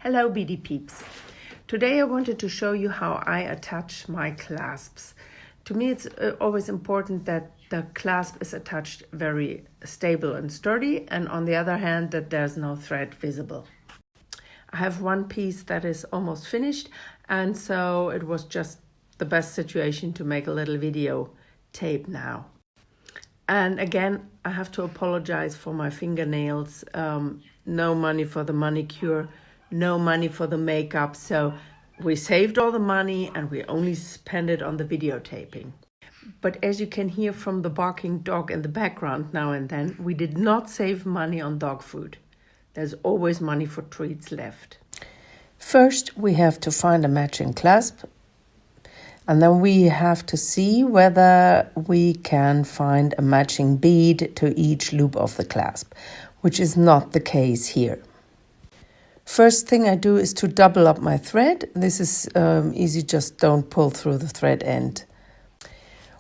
Hello beady peeps. Today I wanted to show you how I attach my clasps. To me it's always important that the clasp is attached very stable and sturdy, and on the other hand that there's no thread visible. I have one piece that is almost finished, and so it was just the best situation to make a little video tape now. And again, I have to apologize for my fingernails. No money for the manicure, no money for the makeup, so we saved all the money and we only spent it on the videotaping. But as you can hear from the barking dog in the background now and then, we did not save money on dog food. There's always money for treats left. First, we have to find a matching clasp, and then we have to see whether we can find a matching bead to each loop of the clasp, which is not the case here. First thing I do is to double up my thread. This is easy, just don't pull through the thread end.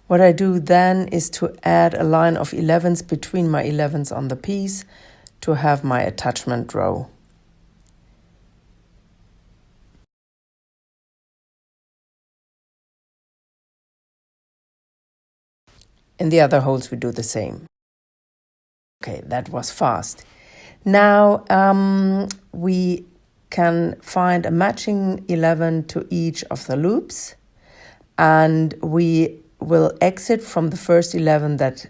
What I do then is to add a line of 11s between my 11s on the piece to have my attachment row. In the other holes we do the same. Okay, that was fast. Now we can find a matching 11 to each of the loops, and we will exit from the first 11 that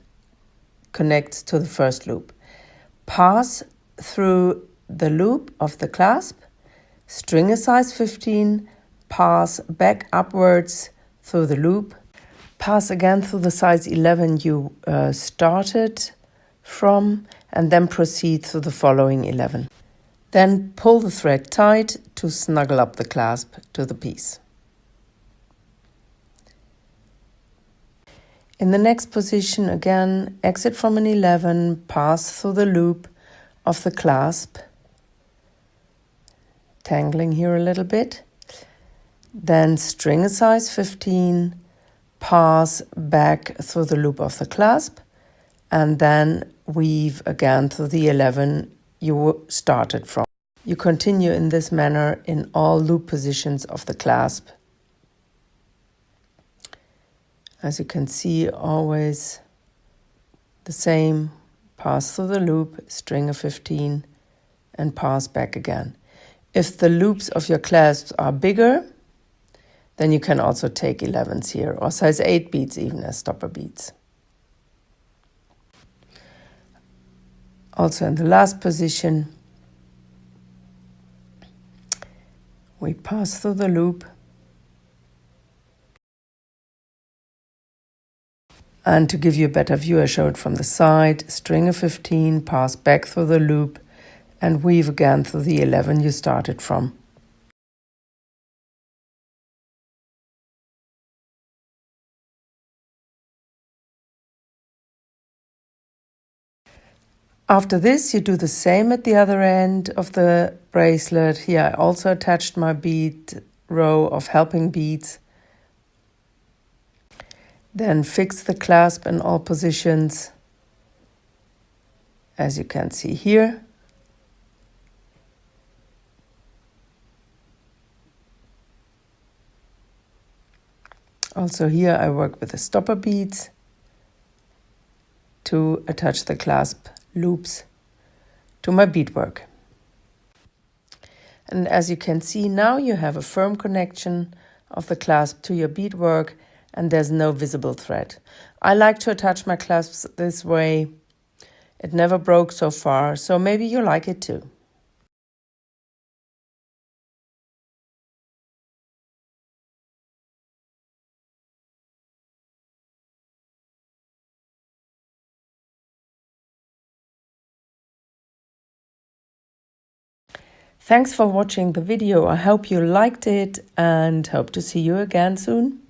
connects to the first loop. Pass through the loop of the clasp, string a size 15, pass back upwards through the loop, pass again through the size 11 you started from, and then proceed through the following 11. Then pull the thread tight to snuggle up the clasp to the piece. In the next position again, exit from an 11, pass through the loop of the clasp, tangling here a little bit, then string a size 15, pass back through the loop of the clasp, and then weave again through the 11 you started from. You continue in this manner in all loop positions of the clasp. As you can see, always the same, pass through the loop, string a 15, and pass back again. If the loops of your clasps are bigger, then you can also take 11s here, or size 8 beads even as stopper beads. Also in the last position, we pass through the loop, and to give you a better view I show it from the side, string a 15, pass back through the loop, and weave again through the 11 you started from. After this, you do the same at the other end of the bracelet. Here I also attached my bead row of helping beads. Then fix the clasp in all positions, as you can see here. Also here I work with the stopper beads to attach the clasp loops to my beadwork. And as you can see now, you have a firm connection of the clasp to your beadwork, and there's no visible thread. I like to attach my clasps this way. It never broke so far, so maybe you like it too. Thanks for watching the video. I hope you liked it and hope to see you again soon.